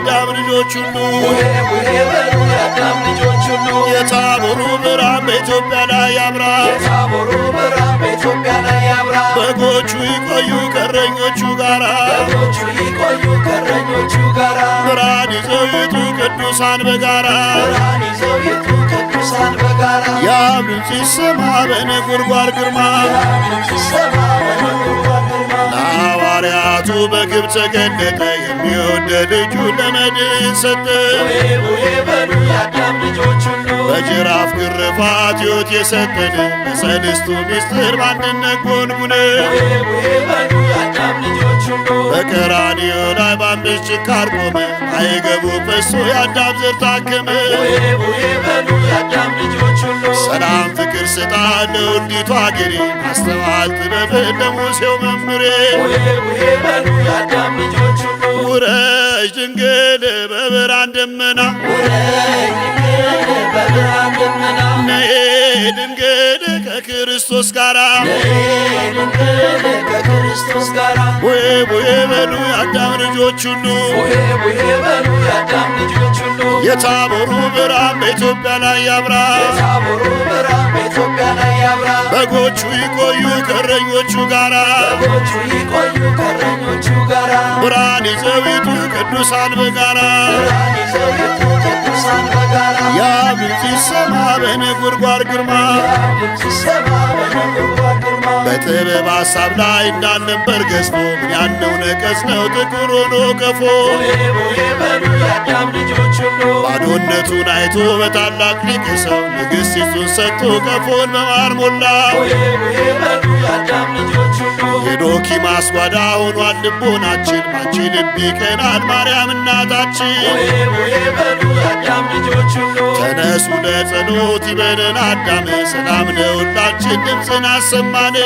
የአዳም ልጆች ሁሉ ቡሄ በሉ የአዳም ልጆች ሁሉ የታቦሩ ብርሃን በኢትዮጵያ ላይ ያብራ። የታቦሩ ብርሃን በኢትዮጵያ ላይ ያብራ። በጎቹ ይቆዩ ከእረኞቹ ጋራ በጎቹ ይቆዩ ከእረኞቹ ጋራ ብርሃን ይዘው ይውጡ ቅዱሳን በጋራ ብርሃን ይዘው ይውጡ ቅዱሳን በጋራ የአብ ድምፅ ይሰማ በነጎድጓድ ግርማ ሲሰማ በነጎድጓድ ግርማ ለሐዋርያቱ በግብፅ ተገለጠ የሚወደድ ልጁን ለመድን ሰጠ። ቡሄ በሉ የአዳም ልጆች ሁሉ በጅራፍ ግርፋት ሕይወት የሰጠን በሰልስቱ ምስጢር በአንድነት ጎንጉነ ቡሄ በሉ የአዳም ልጆች ሁሉ በቀራንዮ ላይ በአምስት ችንካር ቆመ አይገቡ ፈሶ የአዳም ዘር ታከመ። ቡሄ በሉ የአዳም ልጆች ሁሉ ሰላም ፍቅር ስጣት ለውዲቷ አገሬ ማስተዋል ጥበብን ለሙሴው መምሬ ቡሄ በሉ የአዳም ልጆች ሁሉ ውረጅ ድንግል በብርሃን ደመና ውረጅ ድንግል በብርሃን ደመና ነይ ድንግል ከክርስቶስ ጋራ ድንግል ከክርስቶስ ጋራ ቡሄ በሉ የአዳም ልጆች ሁሉ ቡሄ በሉ የአዳም ልጆች ሁሉ የታቦሩ ብርሃን በኢትዮጵያ ላይ ያብራ። የታቦሩ ብርሃን በኢትዮጵያ ላይ ያብራ። በጎቹ ይቆዩ ከእረኞቹ ጋራ በጎቹ ይቆዩ ከእረኞቹ ጋራ ብርሃን ይዘው ይውጡ ቅዱሳን በጋራ ብርሃን ይዘው ይውጡ ቅዱሳን በጋራ የአብ ድምፅ ይሰማ በነጎድጓድ ግርማ ሲሰማ በነጎድጓድ ግርማ በጥበብ ሐሳብ ላይ እንዳልነበር ገዝፎ ምን ያለው ነቀዝ ነው ጥቁር ሆኖ ቀፎ ቡሄ በሉ የአዳም ልጆች ሁሉ ባዶነቱን አይቶ በታላቅ ሊቅ ሰው ንግሥቲቱን ሰጥቶ ቀፎን በማር ሞላ ቡሄ በሉ የአዳም ልጆች ሁሉ የዶኪማስ ጓዳ ሆኗል ልቦናችን ባንቺ ልብ ይቀናል ማርያም እናታችን ቡሄ በሉ የአዳም ልጆች ሁሉ ተነሱ ለጸሎት ይበለን አዳም ሰላም ለሁላችን ድምፅን አሰማን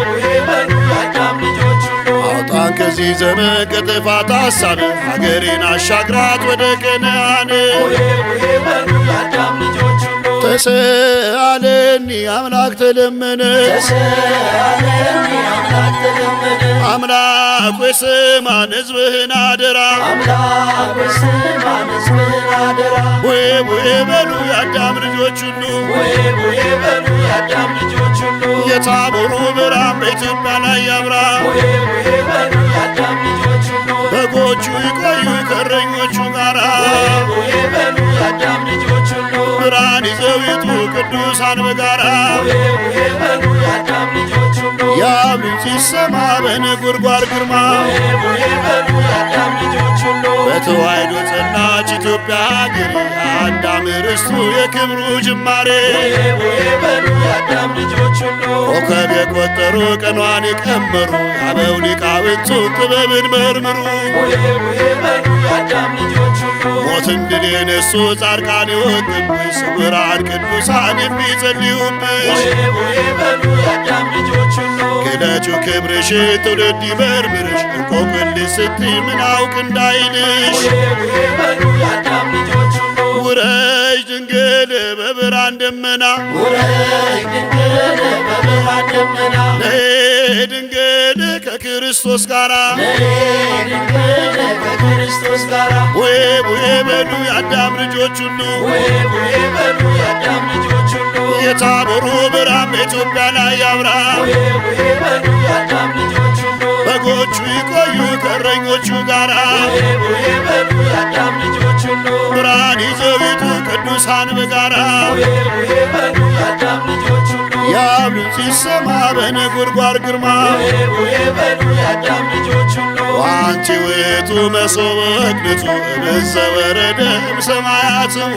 ቡሄ በሉ የአዳም ልጆች ሁሉ አውጣን ከዚህ ዘመን ከጥፋት ሐሳብ ሀገሬን አሻግራት ወደ ከነዓን ቡሄ በሉ የአዳም ልጆች ሁሉ ተሰአለኒ አምላክ ተለመነ ተሰአለኒ አምላክ ተለመነ አምላክ ሆይ ስማን ሕዝብህን አደራ አምላክ ሆይ ስማን ሕዝብህን አደራ ቡሄ በሉ የአዳም ልጆች ሁሉ ቡሄ በሉ የአዳም ልጆች ሁሉ የታቦሩ ብርሃን በኢትዮጵያ ላይ ያብራ። ቡሄ በሉ የአዳም ልጆች ሁሉ በጎቹ ይቆዩ ከእረኞቹ ጋራ ቡሄ በሉ የአዳም ልጆች ሁሉ ብርሃን ይዘው ይውጡ ቅዱሳን በጋራ ቡሄ በሉ የአዳም ልጆች ሁሉ የአብ ድምፅ ይሰማ በነጎድጓድ ግርማ ቡሄ በሉ የአዳም ልጆች ሁሉ በተዋሕዶ ጸናች ኢትዮጵያ ሀገሬ አዳም ርስቱ የክብሩ ጅማሬ ቡሄ በሉ የአዳም ልጆች ሁሉ ኮከብ የቆጠሩ ቀኗን የቀመሩ የአበው ሊቃውንቱ ጥበብን መርምሩ ቡሄ በሉ የአዳም ልጆች ሁሉ ሞትን ድል የነሱ ጻድቃን የወጡብሽ ስውራን ቅዱሳን የሚጸልዩብሽ ቡሄ በሉ የአዳም ልጆች ሁሉ ግለጩ ክብርሽን ትውልድ ይመርምርሽ እንቆቅልሽ ስትይ ምን አውቅ እንዳይልሽ ቡሄ በሉ የአዳም ልጆች ሁሉ ውረጅ ድንግል በብርሃን ደመና ውረጅ ድንግል በብርሃን ደመና ነይ ድንግል ከክርስቶስ ጋራ ድንግል ከክርስቶስ ጋራ ቡሄ በሉ የአዳም ልጆች ሁሉ ቡሄ በሉ የአዳም ልጆች ሁሉ የታቦሩ ብርሃን በኢትዮጵያ ላይ ያብራ። ቡሄ በሉ የአዳም ልጆች ሁሉ በጎቹ ይቆዩ ከእረኞቹ ጋራ ቡሄ በሉ የአዳም ልጆች ሁሉ ብርሃን ይዘው ይውጡ ቅዱሳን በጋራ ቡሄ በሉ የአዳም ልጆች ሁሉ የአብ ድምፅ ይሰማ በነጎድጓድ ግርማ ቡሄ በሉ የአዳም ልጆች ሁሉ ዋንቲ ውእቱ መሶበ ቅዱሱ እምዘ ወረደ እምሰማያትሙ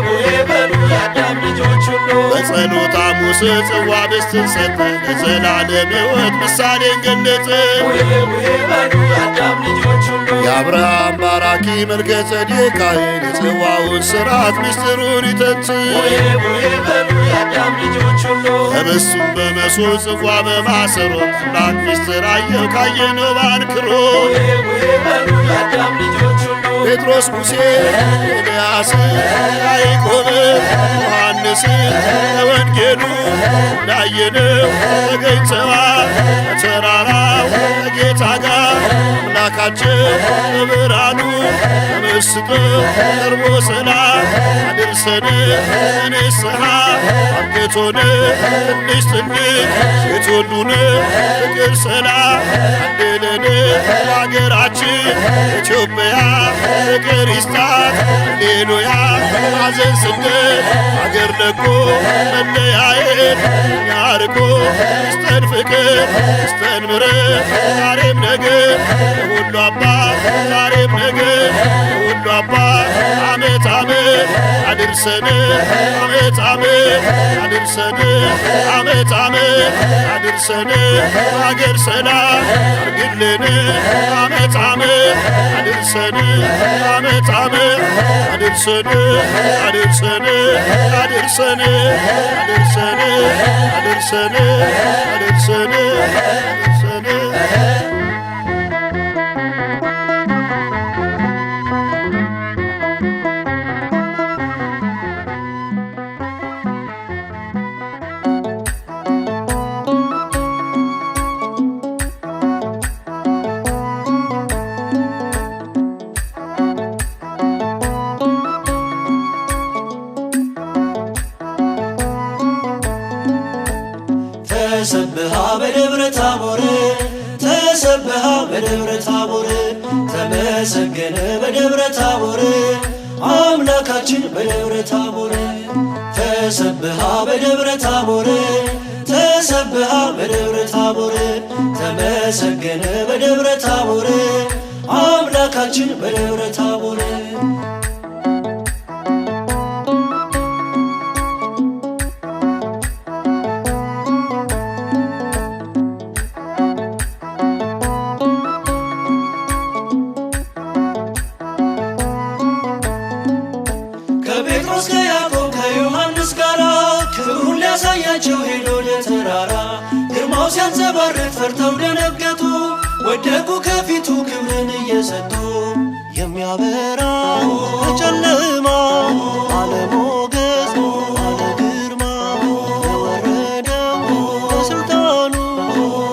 ቡሄ በሉ የአዳም ልጆች ሁሉ በጸሎተ ሐሙስ ጽዋ ብስትን ሰጠ ለዘላለም ሕይወት ምሳሌን ገለጠ ቡሄ በሉ የአዳም ልጆች ሁሉ የአብርሃም ባራኪ መልከ ጼዴቅ ካህን የጽዋውን ሥርዓት ምስጢሩን ይተንትን ቡሄ በሉ የአዳም ልጆች ሁሉ ህብስቱን በመሶብ ጽዋ በማሰሮ ታላቅ ምስጢር አየው ካየነው ባንክሮ ቡሄ በሉ የአዳም ልጆች ሁሉ ጴጥሮስ ሙሴ ኤልያስ ያዕቆብ ዮሐንስ በወንጌሉ እንዳየነው ተገኝተዋል በተራራው ከጌታ ጋር አምላካችን በብርሃኑ ተመስጦ ቀርቦ ሰላም አድርሰን ንስሐ አብቅቶን ትንሽ ሴት ወንዱን ፍቅር ሰላም አድለን ለአገራችን ኢትዮጵያ ፍቅር ይስጣት ሃሌሉያ። ሐዘን ስደት አገር ለቆ መለያየት ያርቆ ይስጠን ፍቅር ይስጠን ምሕረት ዛሬም ነገ ለሁሉ አባት ዛሬም ነገ ለሁሉ አባት ዓመት ዓመት አድርሰን ዓመት ዓመት አድርሰን ዓመት ዓመት አድርሰን አገር ሰላም አርግልን ዓመት ዓመት አድርሰን ዓመት ዓመት አድርሰን አድርሰን አድርሰን አድርሰን አድርሰን አድርሰን አድርሰን ተሰብሃ በደብረ ታቦር ተሰብሃ በደብረ ታቦር ተመሰገነ በደብረ ታቦር አምላካችን በደብረ ታቦር ተሰብሃ በደብረ ታቦር ተሰብሃ በደብረ ታቦር ተመሰገነ በደብረ ታቦር አምላካችን በደብረ ታቦር ከጴጥሮስ ከያዕቆብ ከዮሐንስ ጋራ ክብሩን ሊያሳያቸው ሄዶ ለተራራ ግርማው ሲያንጸባርቅ ፈርተው ደነገጡ ወደቁ ከፊቱ ክብርን እየሰጡ የሚያበራ በጨለማ አለሞገስ አለ ግርማ የወረደው በስልጣኑ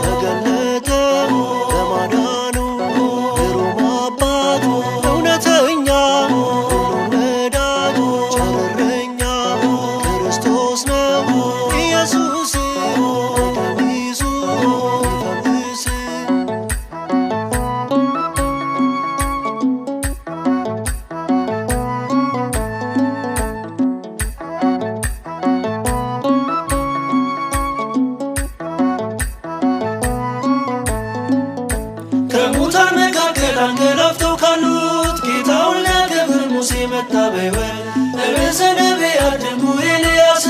ተገለጠው በማዳኑ ግሩም አባት እውነተኛ ሁሉም ወዳጅ ቸረኛ ክርስቶስ ነው ኢየሱስ ደሚሱ ይፈውስ ከሙታን መካከል አንገላፍተው ካሉት ጌታውን ሊያከብር ሙሴ መጣ በሕይወት ርዕሰ ነቢያት ድንቁ ኤልያስ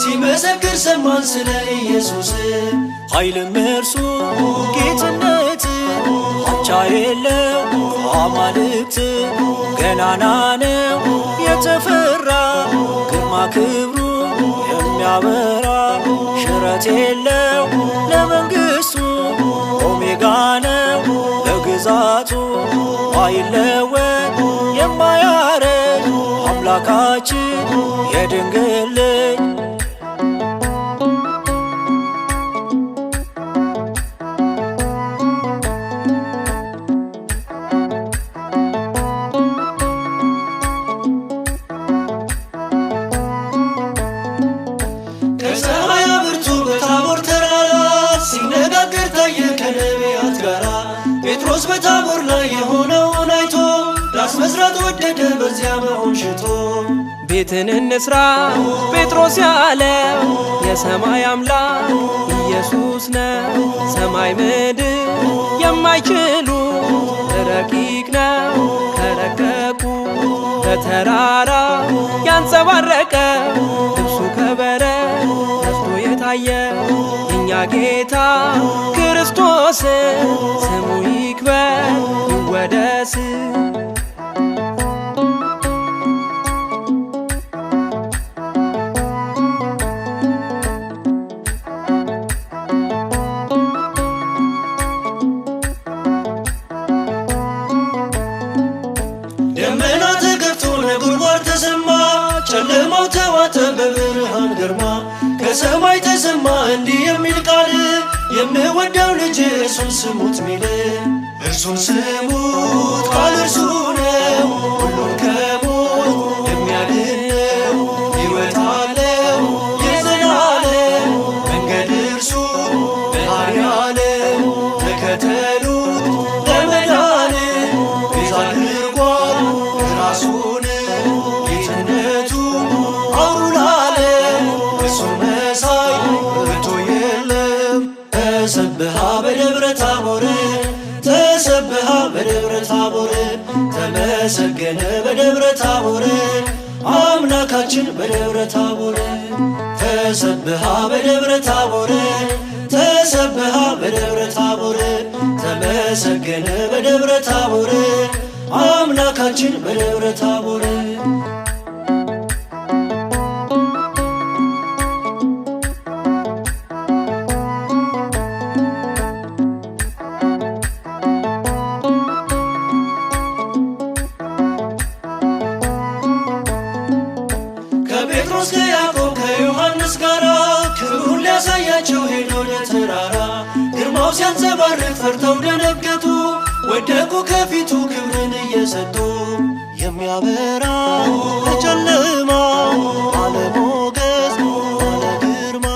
ሲመሰክር ሰማን ስለ ኢየሱስ ኃይልም እርሱ ጌትነት አቻ የለው አማልክት ገናና ነው የተፈራ ግርማ ክብሩ የሚያበራ ሽረት የለው ለመንግሥቱ ኦሜጋ ነው ለግዛቱ አይለወጥ የማያረጅ አምላካችን የድንግል ልጅ ከፀሐይ ብርቱ በታቦር ተራራ ሲነጋገር ታየ ከነቢያት ጋራ ጴጥሮስ በታቦር ላይ የሆነውን አይቶ ዳስ መስራት ወደደ በዚያ መሆን ሽቶ ቤትን እንስራ ጴጥሮስ ያለው የሰማይ አምላክ ኢየሱስ ነው። ሰማይ ምድር የማይችሉ ረቂቅ ነው ከረቀቁ በተራራ ያንጸባረቀ ልብሱ ከበረት ነስቶ የታየ የእኛ ጌታ ክርስቶስ ስሙ ይክበር ይወደስ። ደመና ተገፍቶ ነጎድጓድ ተሰማ ጨለማው ተዋጠ በብርሃን ግርማ ከሰማይ ተሰማ እንዲህ የሚል ቃል የምወደው ልጅ እርሱን ስሙት ሚል እርሱን ስሙት ቃል እርሱ ነው ሁሉን ከሞት የሚያድነው ሕይወት አለው የዘላለም መንገድ እርሱ ብርሃን ያለው ተከተሉት ለመዳን ቤዛ አድርጓል ራሱን ጌትነቱ አውሩ ለዓለም እርሱን መሳይ ከቶ የለም። ተሰብሃ በደብረ ታቦር ተሰብሃ በደብረ ታቦር ተመሰገነ በደብረ ታቦር አምላካችን በደብረ ታቦር ተሰብሃ በደብረ ታቦር ተሰብሃ በደብረ ታቦር ተመሰገነ በደብረ ታቦር አምላካችን በደብረ ታቦር ከጴጥሮስ ከያዕቆብ ከዮሐንስ ጋራ ክብሩን ሊያሳያቸው ሄዶ ለተራራ ግርማው ሲያንጸባርቅ ፈርተው ደነገጡ ወደቁ ከፊቱ ክብርን እየሰጡ የሚያበራ በጨለማ ባለሞገስ ባለግርማ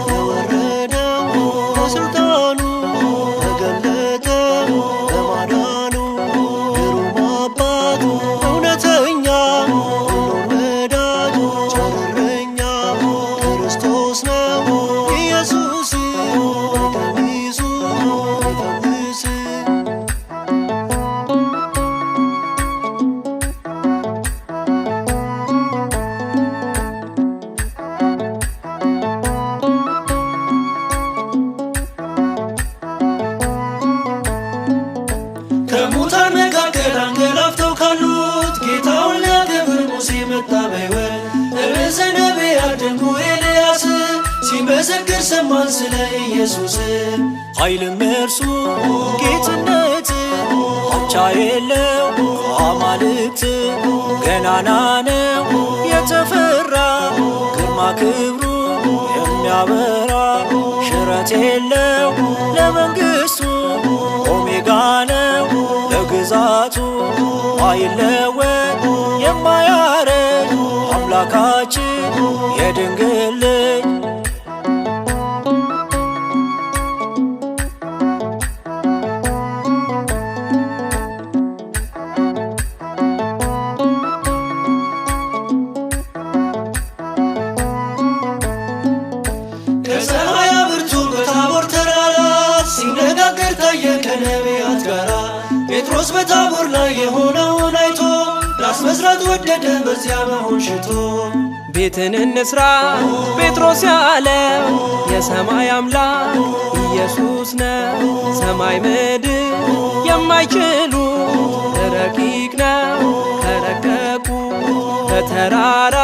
የወረደው በሥልጣኑ ተገለጠ በማዳኑ ግሩም አባት እውነተኛ ሁሉን ወዳጅ ቸር እረኛ ክርስቶስ ነው ኢየሱስ በቀሚሱ ይፈውስ ከሙታን መካከል አንገላፍተው ካሉት ጌታውን ሊያከብር ሙሴ መጣ በሕይወት ርዕሰ ነቢያት ድንቁ ኤልያስ ሲመሰክር ሰማን ስለ ኢየሱስ ኃይልም እርሱ ጌትነት አቻ የለው አማልክት ገናና ነው የተፈራ ግርማ ክብሩ የሚያበራ ሽረት የለው ለመንግሥቱ ኦሜጋ ነው ለግዛቱ አይለወጥ የማያረጅ አምላካችን የድንግል ልጅ ከፀሐይ ብርቱ በታቦር ተራራ ሲነጋገር ታየ ከነቢያት ጋራ ጴጥሮስ በታቦር ላይ የሆነውን አይቶ ራስ መስራት ወደደ በዚያ መሆን ሽቶ ቤትን እንስራ ጴጥሮስ ያለው የሰማይ አምላክ ኢየሱስ ነው። ሰማይ ምድር የማይችሉ ረቂቅ ነው ከረቀቁ በተራራ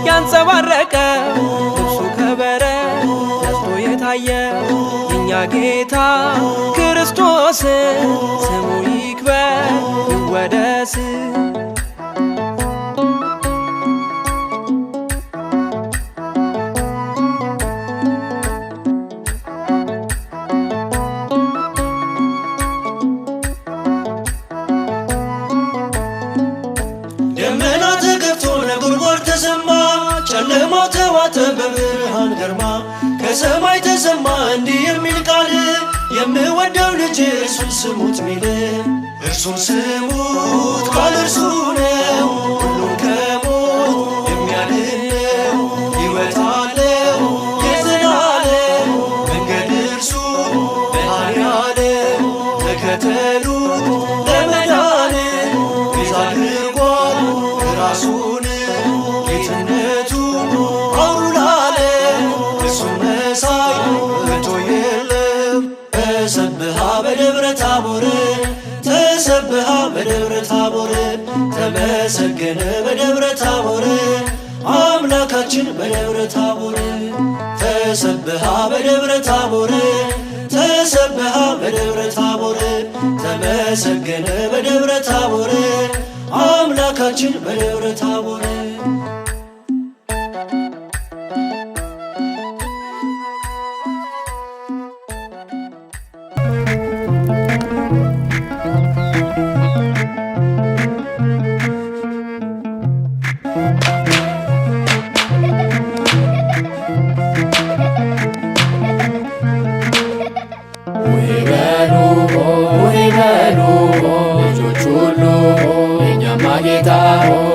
ያንጸባረቀ ልብሱ ከበረት ነስቶ የታየ የኛ ጌታ ክርስቶስ ስሙ ይክበር ይወደስ ደመና ተከፍቶ ነጎድጓድ ተሰማ ጨለማው ተዋጠ በብርሃን ግርማ ከሰማይ ተሰማ እንዲህ የሚል ቃል የምወደው ልጅ እርሱን ስሙት ሚል እርሱን ስሙት ቃል እርሱ ነው ሁሉን ከሞት የሚያድነው ሕይወት አለው የዘላለም መንገድ እርሱ ብርሃን ያለው ተከተሉት ለመዳን ቤዛ አድርጓል ራሱን ጌትነቱ አውሩ ለዓለም እርሱን መሳይ ከቶ የለም። ተሰብሃ በደብረ ታቦር ተሰብሃ በደብረ ታቦር ተመሰገነ በደብረ ታቦር አምላካችን በደብረ ታቦር ተሰብሃ በደብረ ታቦር ተሰብሃ በደብረ ታቦር ተመሰገነ በደብረ ታቦር አምላካችን በደብረ ታቦር ሁሉ የእኛማ ጌታ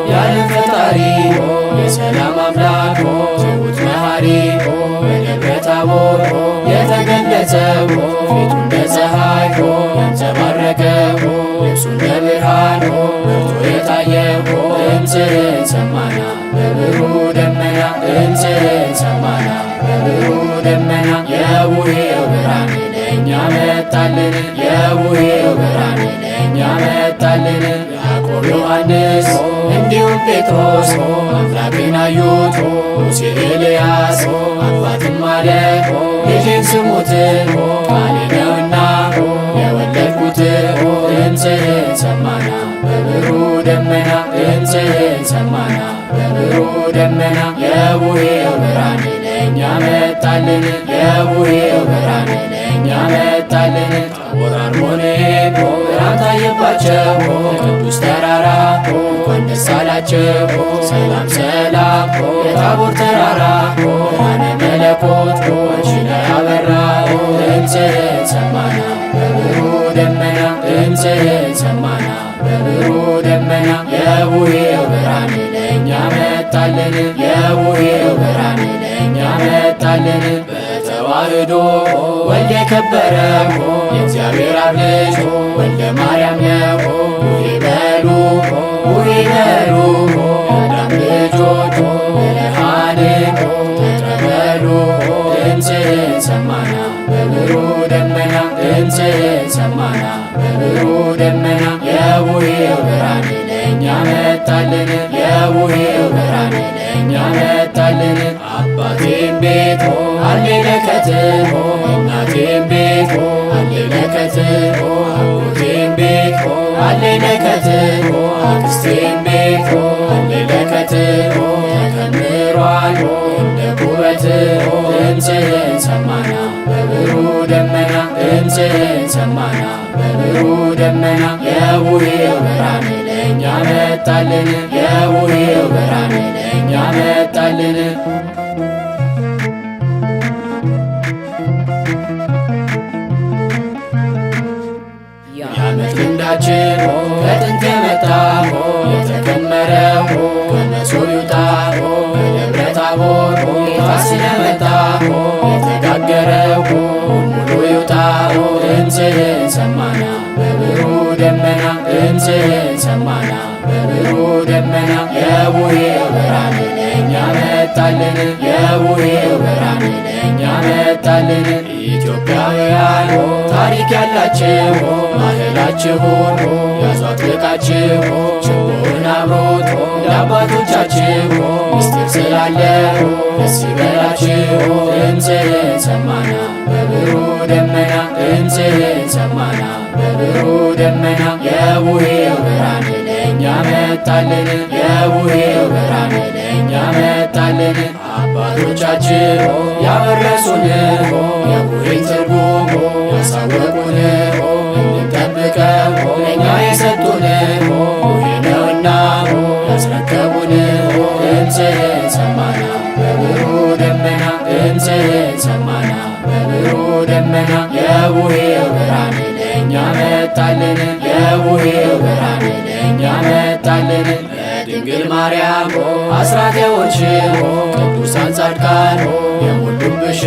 የዓለም ፈጣሪ የሰላም አምላክ ትሑት መሐሪ በደብረ ታቦር የተገለጸው ፊቱ እንደ ፀሐይ ያንጸባረቀው ልብሱ እንደ ብርሃን በርቶ የታየው ድምፅህን ሰማና በብሩህ ደመና ድምፅህን ሰማና በብሩህ ደመና የቡሄው ብርሃን ለእኛ መጣልን የቡሄው ብርሃን ለእኛ መጣልን ያዕቆብ ዮሐንስ እንዲሁም ጴጥሮስ አምላክን አዩት ሙሴ ኤልያስ አባትም አለ ልጅን ስሙት ቃሌ ነውና የወለድኩት ድምፅህን ሰማና በብሩህ ደመና ድምፅህን ሰማና በብሩህ ደመና የቡሄው ብርሃን ለእኛ መጣልን የቡሄው ብርሃን ለእኛ መጣልን ታቦር አርሞንዔም ብርሃን ታየባቸው ቅዱስ ተራራ እንኳን ደስ አላቸው ሰላም ሰላም የታቦር ተራራ ብርሃነ መለኮት አንቺ ላይ አበራ ድምፅህን ሰማና በብሩህ ደመና ድምፅህን ሰማና በብሩህ ደመና የቡሄው ብርሃን ለእኛ መጣልን የቡሄው ብርሃን ለእኛ መጣልን በተዋህዶ ወልድ የከበረው የእግዚአብሔር አብ ልጅ ወልደ ማርያም ነው ቡሄ በሉ ቡሄ በሉ የአዳም ልጆች ብርሃንን ተቀበሉ ድምፅህን ሰማና በብሩህ ደመና ድምፅህን ሰማና በብሩህ ደመና የቡሄው ብርሃን ለእኛ መጣልን የቡሄው ብርሃን ለእኛ መጣልን አባቴም ቤት አሌ ለከት እናቴም ቤት አሌ ለከት አጎቴም ቤት አሌ ለከት አክስቴም ቤት አሌ ለከት ተከምሯል እንደ ኩበት ድምፅህን ሰማና በብሩህ ደመና ድምፅህን ሰማና በብሩህ ደመና የቡሄው ብርሃን ለእኛ መጣልን የቡሄው ብርሃን ለእኛ መጣልን የዓመት ልምዳችን ከጥንት የመጣ የተከመረው ከመሶብ ይውጣ በደብረ ታቦር ጌታ ስለመጣ የተጋገረው ሙሉ ይውጣ ድምፅህን ሰማና በብሩህ ደመና ድምፅህን ሰማና በብሩህ ደመና የቡሄው ብርሃን ለእኛ መጣልን የቡሄው ብርሃን ለእኛ መጣልን ኢትዮጵያውያን ታሪክ ያላችሁ ባህላችሁን ያዙ አጥብቃችሁ ችቦውን አብሮት ለአባቶቻችሁ ምስጢር ስላለው ደስ ይበላችሁ ድምፅህን ሰማና በብሩህ ደመና ድምፅህን ሰማና በብሩህ ደመና የቡሄው ብርሃን ለእኛ መጣልን የቡሄው ብርሃን ለእኛ መጣልን አባቶቻችን ያወረሱን የቡሄን ትርጉም ያሳወቁን እንድንጠብቀው ለእኛ የሰጡን ቡሄ ነውና ያስረከቡን ድምፅህን ሰማና በብሩህ ደመና ድምፅህን ሰማና በብሩህ ደመና የቡሄው ብርሃን ለእኛ መጣልን የቡሄው ብርሃን ለእኛ መጣልን በድንግል ማርያም አስራት የሆንሽው ቅዱሳን ጻድቃን የሞሉብሽ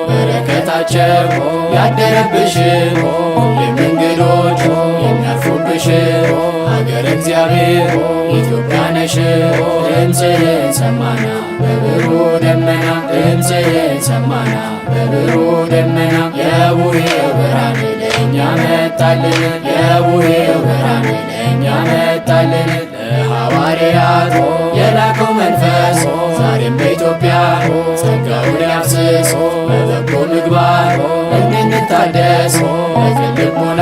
በረከታቸው ያደረብሽ ሁሌም እንግዶች የሚያርፉብሽ ሀገረ እግዚአብሔር ኢትዮጵያ ነሽ ድምፅህን ሰማና በብሩህ ደመና ድምፅህን ሰማና በብሩህ ደመና የቡሄው ብርሃን ለእኛ መጣልን የቡሄው ብርሃን ለእኛ መጣልን ለሐዋርያት የላከው መንፈስ ዛሬም በኢትዮጵያ ጸጋውን ያፍስስ በበጎ ምግባር እንድንታደስ በቅን ልቦና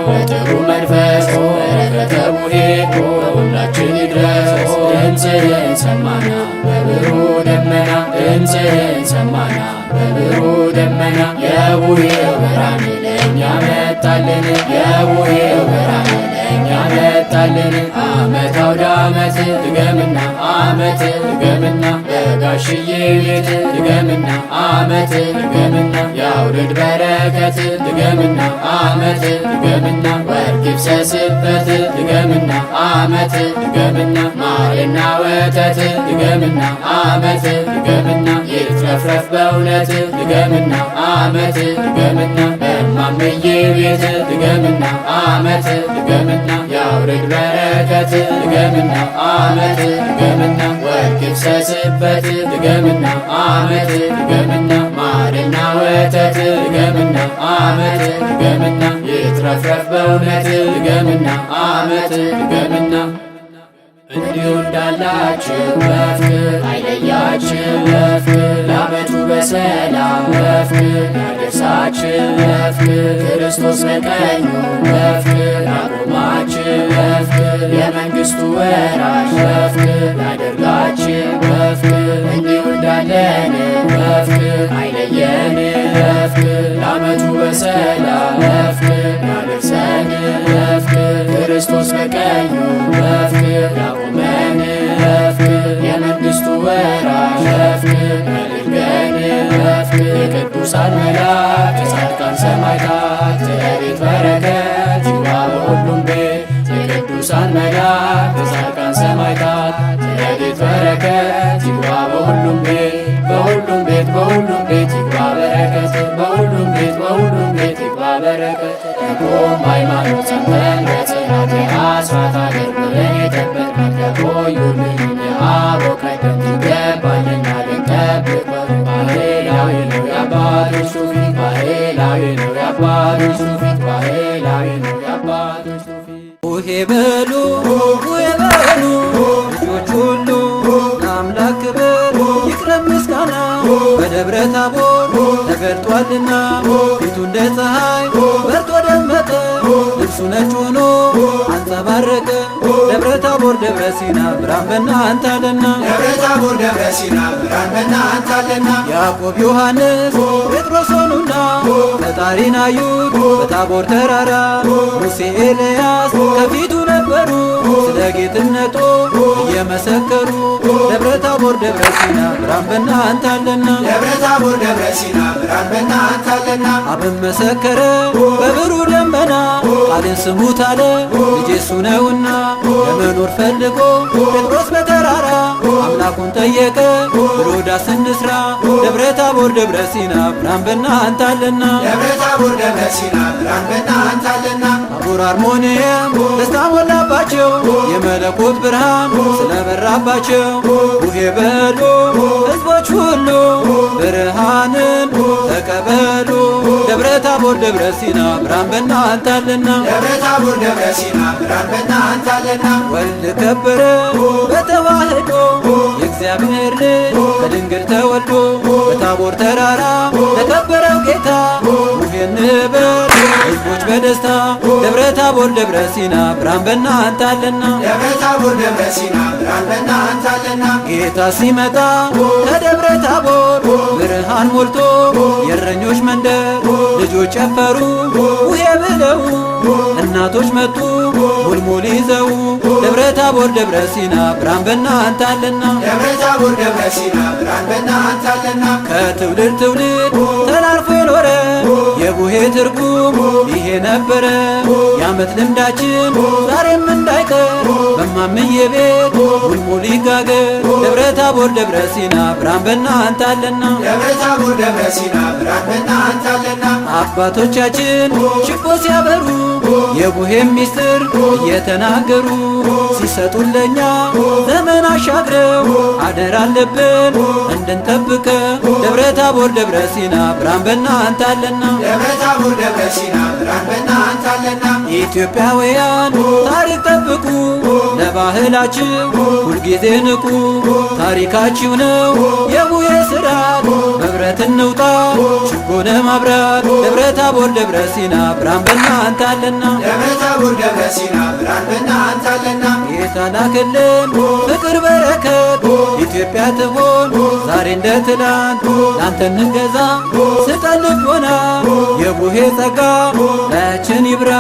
በጥሩ መንፈስ በረከተ ቡሄ በሁላችን ይድረስ ድምፅህን ሰማና በብሩህ ደመና ድምፅህን ሰማና በብሩህ ደመና የቡሄው ብርሃን ለእኛ መጣልን የቡሄው ብርሃን ለእኛ መጣልን ዓመት አውደ ዓመት ድገምና ዓመት ድገምና በጋሽዬ ቤት ድገምና ዓመት ድገምና ያውርድ በረከት ድገምና ዓመት ድገምና ወርቅ ይፍሰስበት ድገምና ዓመት ድገምና ማርና ወተት ድገምና ዓመት ድገምና ይትረፍረፍ በእውነት ድገምና ዓመት ድገምና በማምዬ ቤት ድገምና ዓመት ድገምና ያውርድ በረከት ድገምና ዓመት ድገምና ወርቅ ይፍሰስበት ድገምና ዓመት ድገምና ማርና ወተት ድገምና ዓመት ድገምና ይትረፍረፍ በእውነት ድገምና ዓመት ድገምና እንዲሁ እንዳላችሁ በፍቅር አይለያችሁ በፍቅር ለዓመቱ በሰላም በፍቅር ያደርሳችሁ በፍቅር ክርስቶስ በቀኙ በፍቅር ያቆማችሁ በፍቅር የመንግሥቱ ወራሽ በፍቅር ያደርጋችሁ በፍቅር እንዲሁ እንዳለን በፍቅር አይለየን በፍቅር ለዓመቱ በሰላም በፍቅር ያደርሰን በፍቅር ክርስቶስ በቀኙ በፍቅር ያቆመን በፍቅር የመንግሥቱ ወራሽ በፍቅር ያድርገን በፍቅር የቅዱሳን መላእክት የጻድቃን ሰማዕታት ረድኤት በረከት ይግባ በሁሉም ቤት የቅዱሳን መላእክት የጻድቃን ሰማዕታት ረድኤት በረከት ይግባ በሁሉም ቤት በሁሉም ቤት በሁሉም ቤት ይግባ በረከት በሁሉም ቤት በሁሉም ቤት ይግባ በረከት ቆም ሃይማኖት ጸንተን በጽናት የአስራት አገር ብለን የጠበቅናት ከቆዩልን የአበው ቀደምት ይገባልና ልንጠብቅ ባህላዊ ነው የአባቶች ትውፊት ባህላዊ ነው የአባቶች ትውፊት ባህላዊ ነው የአባቶች ትውፊት ሆሄ በሉ ሆሄ በሉ ልጆች ሁሉ ለአምላክ ክብር ይቅረብ ምስጋና በደብረ ታቦር ተገልጧልና ፊቱ እንደ ፀሐይ በርቶ ደመቀ ልብሱ ነጭ ሆኖ አንጸባረቀ ደብረ ታቦር ደብረ ሲና ብርሃን በእናንተ አለና ደብረ ታቦር ደብረ ሲና ብርሃን በእናንተ አለና ያዕቆብ ዮሐንስ ጴጥሮስ ሆኑና ፈጣሪን አዩት በታቦር ተራራ ሙሴ ኤልያስ ከፊቱ ነበሩ ስለ ጌትነቱ እየመሰከሩ ደብረ ታቦር ደብረ ሲና ብርሃን በእናንተ አለና ደብረ ታቦር ደብረ ሲና ብርሃን በእናንተ አለና አብን መሰከረ በብሩህ ደመና ቃልን ስሙት አለ ልጄ እሱ ነውና ለመኖር ፈልጎ ጴጥሮስ በተራራ አምላኩን ጠየቀ ብሎ ዳስ እንስራ ደብረ ታቦር ደብረ ሲና ብርሃን በእናንተ አለና ደብረ ታቦር ደብረ ሲና ብርሃን በእናንተ አለና ታቦር አርሞንኤም ደስታ ሞላባቸው የመለኮት ብርሃን ስለበራባቸው ሆሄ በሉ ሕዝቦች ሁሉ ብርሃንን ተቀበሉ ደብረ ታቦር ደብረ ሲና ብርሃን በእናንተ አለና ደብረ ታቦር ደብረ ሲና ብርሃን በእናንተ አለና ወልድ ከበረ በተዋህዶ የእግዚአብሔር ልጅ ከድንግል ተወልዶ በታቦር ተራራ ለከበረው ጌታ ሆሄ እንበል ሕዝቦች በደስታ ደብረ ታቦር ደብረ ሲና ብርሃን በእናንተ አለና ደብረ ታቦር ደብረ ሲና ብርሃን በእናንተ አለና ጌታ ሲመጣ ከደብረ ታቦር ብርሃን ሞልቶ የእረኞች መንደር ልጆች ጨፈሩ ሆሄ ብለው እናቶች መጡ ሙልሙል ይዘው ደብረ ታቦር ደብረ ሲና ብርሃን በእናንተ አለና ደብረ ታቦር ደብረ ሲና ብርሃን በእናንተ አለና ከትውልድ ትውልድ ተላልፎ የኖረ የቡሄ ትርጉም ይሄ ነበረ የዓመት ልምዳችን ዛሬም እንዳይቀር በማምዬ ቤት ሙልሙል ይጋገር ደብረ ታቦር ደብረ ሲና ብርሃን በእናንተ አለና ደብረ ታቦር ደብረ ሲና ብርሃን በእናንተ አለና አባቶቻችን ችቦ ሲያበሩ የቡሄም ሚስጥር እየተናገሩ ሲሰጡን ለኛ ዘመን አሻግረው አደራ አለብን እንድንጠብቀ ደብረ ታቦር ደብረ ሲና ብርሃን በእናንተ አለና ደብረ ታቦር ደብረ ሲና ብርሃን በእናንተ አለና ኢትዮጵያውያን ታሪክ ጠብቁ ለባህላችሁ ሁልጊዜ ንቁ ታሪካችሁ ነው የቡሄ ስራት መብረት እንውጣ ችቦን ማብራት ደብረ ታቦር ደብረ ሲና ብርሃን በእናንተ አለና ደብረ ታቦር ደብረ ሲና ብርሃን በእናንተ አለና የተላከልን ፍቅር በረከት ኢትዮጵያ ትሆን ዛሬ እንደ ትላንት ላንተ እንገዛ ስጠን ልቦና የቡሄ ጸጋ መንገዳችን ይብራ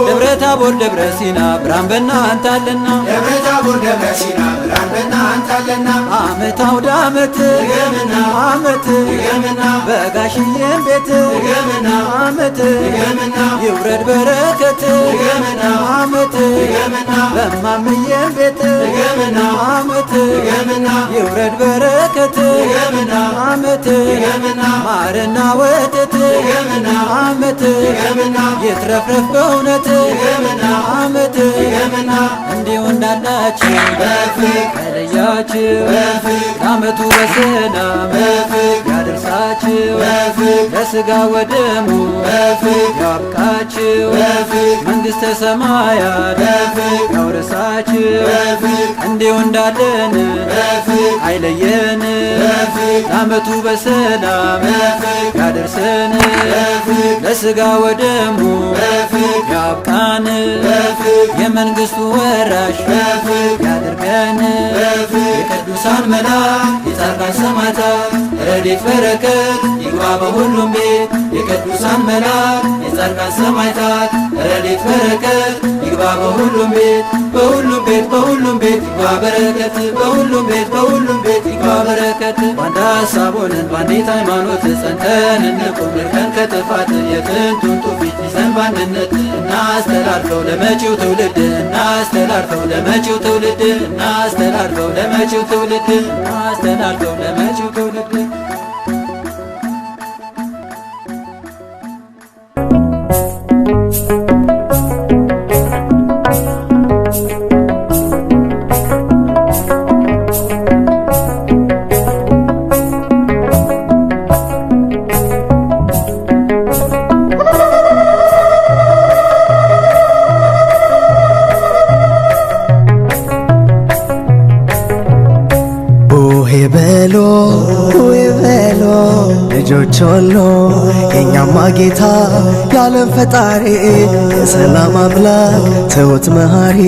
ደብረ ታቦር ደብረ ሲና ብርሃን በእናንተ አለና ደብረ ታቦር ደብረ ሲና ብርሃን በእናንተ አለና ዓመት አውደ ዓመት ድገምና ዓመት ድገምና በጋሽዬም ቤት ድገምና ዓመት ድገምና ይውረድ በረከት ድገምና ዓመት ድገምና በማምዬም ቤት ድገምና ዓመት ድገምና ይውረድ በረከት ድገምና ዓመት ድገምና ማርና ወተት ድገምና ዓመት ድገምና ይትረፍረፍ በእውነት ድገምና ዓመት ድገምና እንዲሁ እንዳላችሁ በፍቅር ከለያችሁ በፍቅር ለዓመቱ በሰላም በፍቅር ያደርሳችሁ በፍቅር ለሥጋ ወደሙ በፍቅር ያብቃችሁ በፍቅር መንግሥተ ሰማያት በፍቅር ያውርሳችሁ በፍቅር እንዲሁ እንዳለን በፍቅር አይለየን በፍቅር ለዓመቱ በሰላም በፍቅር ያደርሰን በፍቅር ለሥጋ ወደሙ በፍቅር ያብቃን በፍቅር የመንግሥቱ ወራሽ በፍቅር ያድርገን በፍቅር የቅዱሳን መላእክት የጻድቃን ሰማዕታት ረድኤት በረከት ይግባ በሁሉም ቤት የቅዱሳን መላእክት የጻድቃን ሰማዕታት ረድኤት በረከት ይግባ በሁሉም ቤት በሁሉም ቤት በሁሉም ቤት ይግባ በረከት በሁሉም ቤት በሁሉም ቤት ይግባ በረከት በአንድ ሐሳብ ሆነን በአንዲት ሃይማኖት ጸንተን እንቁም ርቀን ከጥፋት የጥንቱን ትውፊት ይዘን በአንድነት እናስተላልፈው ለመጪው ትውልድ እናስተላልፈው ለመጪው ትውልድ እናስተላልፈው ለመጪው ትውልድ እናስተላልፈው ለመጪው ትውልድ ልጆች ሁሉ የኛማ ጌታ የዓለም ፈጣሪ የሰላም አምላክ ትሑት መሐሪ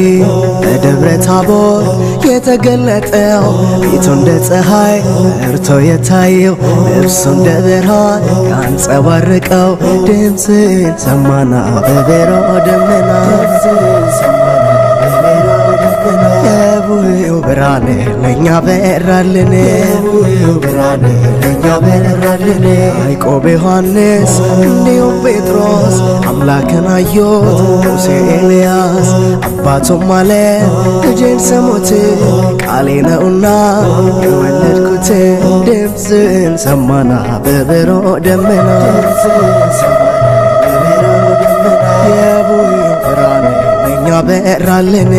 በደብረ ታቦር የተገለጠው ፊቱ እንደ ፀሐይ በርቶ የታየው ልብሱ እንደ ብርሃን ያንጸባርቀው ድምፅን ሰማና በቤሮ ደመና የቡሄው ብርሃን ለእኛ በራልን ብርሃን ለእኛ በራልን ያዕቆብ ዮሐንስ እንዲሁም ጴጥሮስ አምላክን አዩት ሙሴ ኤልያስ አባቶም አለ ልጄን ስሙት ቃሌ ነውና የወለድኩት ድምፅን ሰማና በብሮ ደመና የቡሄው ብርሃን ለእኛ በራልን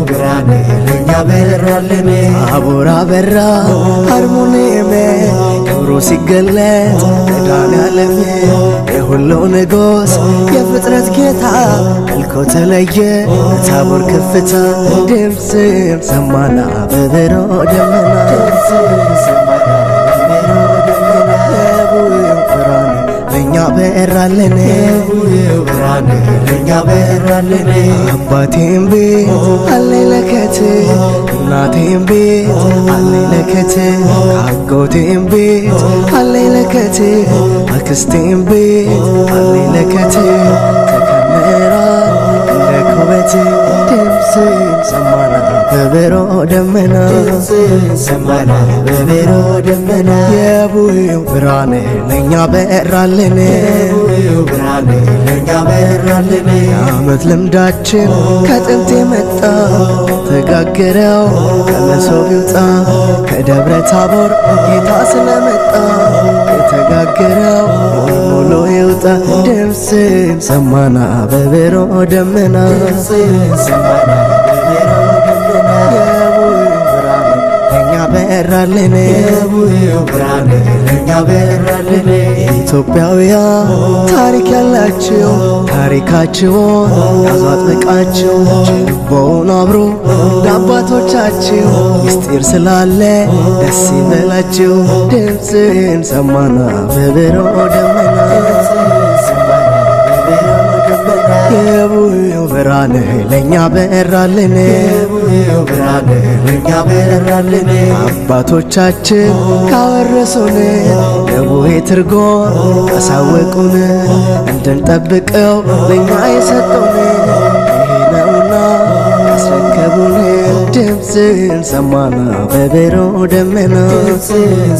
ብርሃን ለእኛ በራልን ታቦር አበራ አርሞንዔም ክብሩ ሲገለጥ መድኃኔዓለም የሁሉ ንጉሥ የፍጥረት ጌታ መልኩ ተለየ በታቦር ከፍታ ድምፅን ሰማና በብሮ ደመና ለእኛ በራልን ብርሃን ለእኛ በራልን አባቴም ቤት አለኝ ለከት እናቴም ቤት አለኝ ለከት አጎቴም ቤት አለኝ ለከት አክስቴም ቤት አለኝ ለከት ተከመራ እንደ ኩበት ድምፅን ሰማና በብሮ ደመና ሰማና በብሮ ደመና የቡሄው ብርሃን ለእኛ በራልን ብርሃን ለእኛ በራልን የዓመት ልምዳችን ከጥንት የመጣ ተጋገረው ከመሶብ ይውጣ ከደብረ ታቦር ጌታ ስለመጣ የተጋገረው ሙሉ ይውጣ ድምፅን ሰማና በብሮ ደመና ሰማና በብሮ በራልን ብርሃን ለእኛ በራልን ኢትዮጵያውያን ታሪክ ያላችሁ ታሪካችሁን ያዙ አጥብቃችሁ ችቦውን አብሮ ለአባቶቻችሁ ምስጢር ስላለ ደስ ይበላችሁ ድምፅን ሰማና በብሮ ደመና የቡሄው ብርሃን ለእኛ በራልን የቡሄው ብርሃን ለእኛ በራልን። አባቶቻችን ካወረሱን የቡሄ ትርጉም ካሳወቁን እንድንጠብቀው ለእኛ የሰጡን ይሄ ነውና አስረከቡን። ድምፅን ሰማና በብሩህ ደመና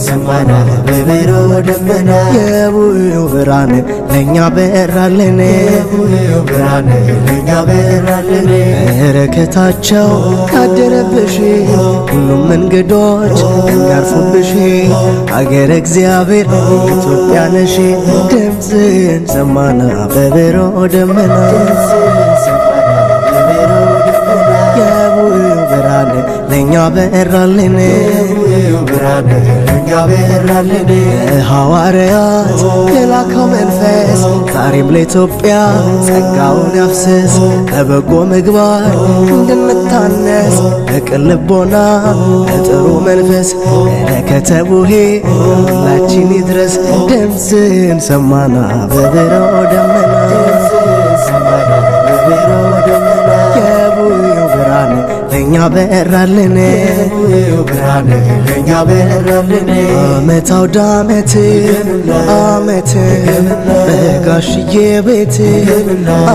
ሰማና በብሩህ ደመና የቡሄው ብርሃን ለእኛ በራልን። የቡሄው ብርሃን ለእኛ በራልን። በረከታቸው ካደረብሽ ሁሉም እንግዶች የሚያርፉብሽ አገረ እግዚአብሔር ኢትዮጵያ ነሽ። ድምፅን ሰማና በብሩህ ደመና የቡሄው ብርሃን ለእኛ በራልን። የቡሄው ብርሃን ለእኛ በራልን። ሐዋርያት የላከው መንፈስ ዛሬም ለኢትዮጵያ ጸጋውን ያፍስስ። በበጎ ምግባር እንድንታነስ በቅን ልቦና በጥሩ መንፈስ በረከተ ቡሄ ሁላችን ይድረስ። ድምፅን ሰማና በብሩህ ደመና የቡሄው ብርሃን ለእኛ በራልን። የቡሄው ብርሃን ለእኛ በራልን። ዓመት አውደ ዓመት ዓመት በጋሽዬ ቤት